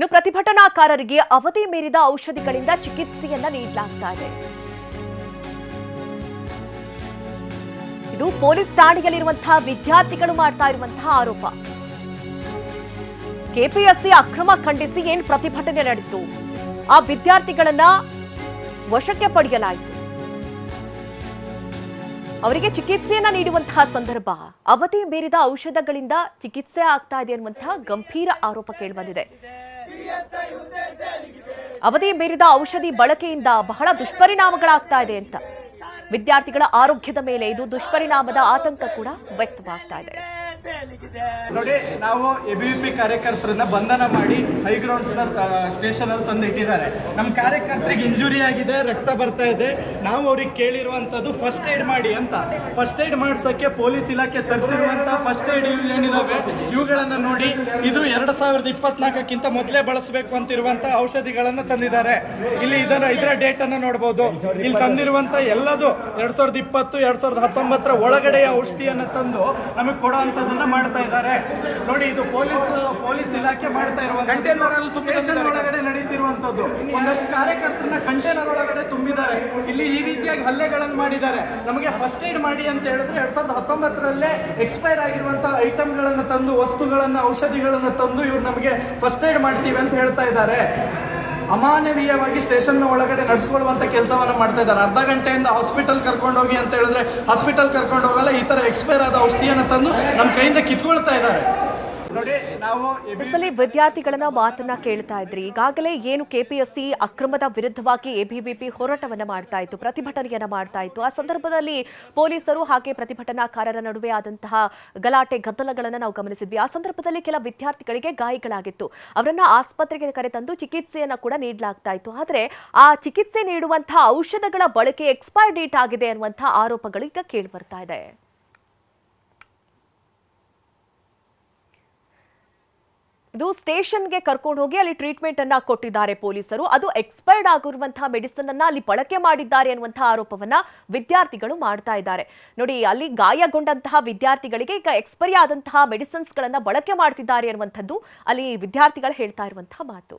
ಇನ್ನು ಪ್ರತಿಭಟನಾಕಾರರಿಗೆ ಅವಧಿ ಮೀರಿದ ಔಷಧಿಗಳಿಂದ ಚಿಕಿತ್ಸೆಯನ್ನ ನೀಡಲಾಗ್ತಾ ಇದೆ. ಇದು ಪೊಲೀಸ್ ಠಾಣೆಯಲ್ಲಿರುವಂತಹ ವಿದ್ಯಾರ್ಥಿಗಳು ಮಾಡ್ತಾ ಇರುವಂತಹ ಆರೋಪ. ಕೆಪಿಎಸ್ಸಿ ಅಕ್ರಮ ಖಂಡಿಸಿ ಏನ್ ಪ್ರತಿಭಟನೆ ನಡೆಯಿತು, ಆ ವಿದ್ಯಾರ್ಥಿಗಳನ್ನ ವಶಕ್ಕೆ ಪಡೆಯಲಾಯಿತು. ಅವರಿಗೆ ಚಿಕಿತ್ಸೆಯನ್ನ ನೀಡುವಂತಹ ಸಂದರ್ಭ ಅವಧಿ ಮೀರಿದ ಔಷಧಗಳಿಂದ ಚಿಕಿತ್ಸೆ ಆಗ್ತಾ ಇದೆ ಅನ್ನುವಂತಹ ಗಂಭೀರ ಆರೋಪ ಕೇಳಿಬಂದಿದೆ. ಅವಧಿ ಮೀರಿದ ಔಷಧಿ ಬಳಕೆಯಿಂದ ಬಹಳ ದುಷ್ಪರಿಣಾಮಗಳಾಗ್ತಾ ಇದೆ ಅಂತ ವಿದ್ಯಾರ್ಥಿಗಳ ಆರೋಗ್ಯದ ಮೇಲೆ ಇದು ದುಷ್ಪರಿಣಾಮದ ಆತಂಕ ಕೂಡ ವ್ಯಕ್ತವಾಗ್ತಾ ಇದೆ. ನೋಡಿ, ನಾವು ಎಬಿವಿಪಿ ಕಾರ್ಯಕರ್ತರನ್ನ ಬಂಧನ ಮಾಡಿ ಹೈಗ್ರೌಂಡ್ಸ್ ಸ್ಟೇಷನ್ ಅಲ್ಲಿ ತಂದಿಟ್ಟಿದ್ದಾರೆ. ನಮ್ಮ ಕಾರ್ಯಕರ್ತರಿಗೆ ಇಂಜುರಿ ಆಗಿದೆ, ರಕ್ತ ಬರ್ತಾ ಇದೆ. ನಾವು ಅವ್ರಿಗೆ ಕೇಳಿರುವಂತದ್ದು ಫಸ್ಟ್ ಏಡ್ ಮಾಡಿ ಅಂತ. ಫಸ್ಟ್ ಏಡ್ ಮಾಡ್ಸಕ್ಕೆ ಪೊಲೀಸ್ ಇಲಾಖೆ ತರಿಸಿರುವಂತ ಫಸ್ಟ್ ಏಡ್ ಏನಿದಾವೆ ಇವುಗಳನ್ನ ನೋಡಿ, ಇದು 2024ಕ್ಕಿಂತ ಮೊದಲೇ ಬಳಸಬೇಕು ಅಂತಿರುವಂತ ಔಷಧಿಗಳನ್ನ ತಂದಿದ್ದಾರೆ. ಇಲ್ಲಿ ಇದರ ಡೇಟ್ ಅನ್ನ ನೋಡಬಹುದು. ಇಲ್ಲಿ ತಂದಿರುವಂತ ಎಲ್ಲದು 2020 2019 ಒಳಗಡೆಯ ಔಷಧಿಯನ್ನ ತಂದು ನಮಗೆ ಕೊಡುವಂತ ಮಾಡ್ತಾ ಇದ್ದಾರೆ. ನೋಡಿ, ಇದು ಪೊಲೀಸ್ ಇಲಾಖೆ ಮಾಡ್ತಾ ಇರುವಂತ ಸ್ಟೇಷನ್ ಒಳಗಡೆ ನಡೀತಿರುವಂತದ್ದು. ಒಂದಷ್ಟು ಕಾರ್ಯಕರ್ತರನ್ನ ಕಂಟೈನರ್ ಒಳಗಡೆ ತುಂಬಿದ್ದಾರೆ. ಇಲ್ಲಿ ಈ ರೀತಿಯಾಗಿ ಹಲ್ಲೆಗಳನ್ನು ಮಾಡಿದ್ದಾರೆ. ನಮಗೆ ಫಸ್ಟ್ ಏಡ್ ಮಾಡಿ ಅಂತ ಹೇಳಿದ್ರೆ 2019ರಲ್ಲೇ ಎಕ್ಸ್ಪೈರ್ ಆಗಿರುವಂತಹ ಐಟಮ್ಗಳನ್ನ ತಂದು, ವಸ್ತುಗಳನ್ನ, ಔಷಧಿಗಳನ್ನ ತಂದು ಇವ್ರು ನಮಗೆ ಫಸ್ಟ್ ಏಡ್ ಮಾಡ್ತೀವಿ ಅಂತ ಹೇಳ್ತಾ ಇದ್ದಾರೆ. ಅಮಾನವೀಯವಾಗಿ ಸ್ಟೇಷನ್ ಒಳಗಡೆ ನಡೆಸ್ಕೊಳ್ಳುವಂತ ಕೆಲಸವನ್ನ ಮಾಡ್ತಾ ಇದ್ದಾರೆ. ಅರ್ಧ ಗಂಟೆಯಿಂದ ಹಾಸ್ಪಿಟಲ್ ಕರ್ಕೊಂಡೋಗಿ ಅಂತ ಹೇಳಿದ್ರೆ ಹಾಸ್ಪಿಟಲ್ ಕರ್ಕೊಂಡು ಹೋಗಲ್ಲ, ಈ ತರ ಎಕ್ಸ್ಪೈರ್ ಆದ ಔಷಧಿಯನ್ನು ತಂದು ನಮ್ಮ ಕೈಯಿಂದ ಕಿತ್ಕೊಳ್ತಾ ಇದ್ದಾರೆ. ನೋಡಿ, ನಾವು ವಿದ್ಯಾರ್ಥಿಗಳನ್ನ ಮಾತನ್ನ ಕೇಳ್ತಾ ಇದ್ರಿ. ಈಗಾಗಲೇ ಏನು ಕೆಪಿಎಸ್ಸಿ ಅಕ್ರಮದ ವಿರುದ್ಧವಾಗಿ ಎಬಿವಿಪಿ ಹೋರಾಟವನ್ನ ಮಾಡ್ತಾ ಇತ್ತು, ಪ್ರತಿಭಟನೆಯನ್ನ ಮಾಡ್ತಾ ಇತ್ತು. ಆ ಸಂದರ್ಭದಲ್ಲಿ ಪೊಲೀಸರು ಹಾಗೆ ಪ್ರತಿಭಟನಾಕಾರರ ನಡುವೆ ಆದಂತಹ ಗಲಾಟೆ ಗದ್ದಲಗಳನ್ನ ನಾವು ಗಮನಿಸಿದ್ವಿ. ಆ ಸಂದರ್ಭದಲ್ಲಿ ಕೆಲ ವಿದ್ಯಾರ್ಥಿಗಳಿಗೆ ಗಾಯಗಳಾಗಿತ್ತು. ಅವರನ್ನ ಆಸ್ಪತ್ರೆಗೆ ಕರೆತಂದು ಚಿಕಿತ್ಸೆಯನ್ನ ಕೂಡ ನೀಡಲಾಗ್ತಾ ಇತ್ತು. ಆದ್ರೆ ಆ ಚಿಕಿತ್ಸೆ ನೀಡುವಂತಹ ಔಷಧಗಳ ಬಳಕೆ ಎಕ್ಸ್ಪೈರ್ ಡೇಟ್ ಆಗಿದೆ ಅನ್ನುವಂತಹ ಆರೋಪಗಳು ಈಗ ಕೇಳಿ ಬರ್ತಾ ಇದೆ. ಇದು ಸ್ಟೇಷನ್ಗೆ ಕರ್ಕೊಂಡು ಹೋಗಿ ಅಲ್ಲಿ ಟ್ರೀಟ್ಮೆಂಟ್ ಅನ್ನ ಕೊಟ್ಟಿದ್ದಾರೆ ಪೊಲೀಸರು. ಅದು ಎಕ್ಸ್ಪೈರ್ಡ್ ಆಗಿರುವಂತಹ ಮೆಡಿಸಿನ್ ಅನ್ನ ಅಲ್ಲಿ ಬಳಕೆ ಮಾಡಿದ್ದಾರೆ ಅನ್ನುವಂತಹ ಆರೋಪವನ್ನ ವಿದ್ಯಾರ್ಥಿಗಳು ಮಾಡ್ತಾ ಇದ್ದಾರೆ. ನೋಡಿ, ಅಲ್ಲಿ ಗಾಯಗೊಂಡಂತಹ ವಿದ್ಯಾರ್ಥಿಗಳಿಗೆ ಈಗ ಎಕ್ಸ್ಪೈರಿ ಆದಂತಹ ಮೆಡಿಸಿನ್ಸ್ ಗಳನ್ನ ಬಳಕೆ ಮಾಡ್ತಿದ್ದಾರೆ ಅನ್ನುವಂಥದ್ದು ಅಲ್ಲಿ ವಿದ್ಯಾರ್ಥಿಗಳು ಹೇಳ್ತಾ ಇರುವಂತಹ ಮಾತು.